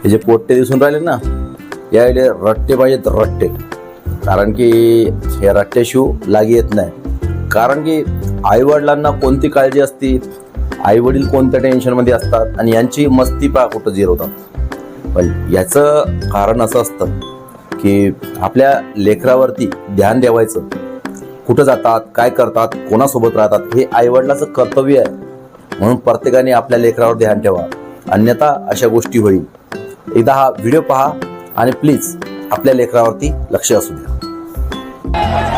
हे जे पोट्टे दिसून राहिले ना, यायले रट्टे पाहिजेत, रट्टे. कारण की हे रट्ट्याशिव लागी येत नाही. कारण की आईवडिलांना कोणती काळजी असते, आईवडील कोणत्या टेन्शनमध्ये असतात आणि यांची मस्ती पा कुठं जिरवतात. पण याचं कारण असं असतं की आपल्या लेकरावरती ध्यान द्यावायचं. कुठं जातात, काय करतात, कोणासोबत राहतात, हे आईवडिलाचं कर्तव्य आहे. म्हणून प्रत्येकाने आपल्या लेकरावर ध्यान ठेवा, अन्यथा अशा गोष्टी होईल. एकदा हा व्हिडिओ पहा आणि प्लीज आपल्या लेकरावरती लक्ष असू द्या.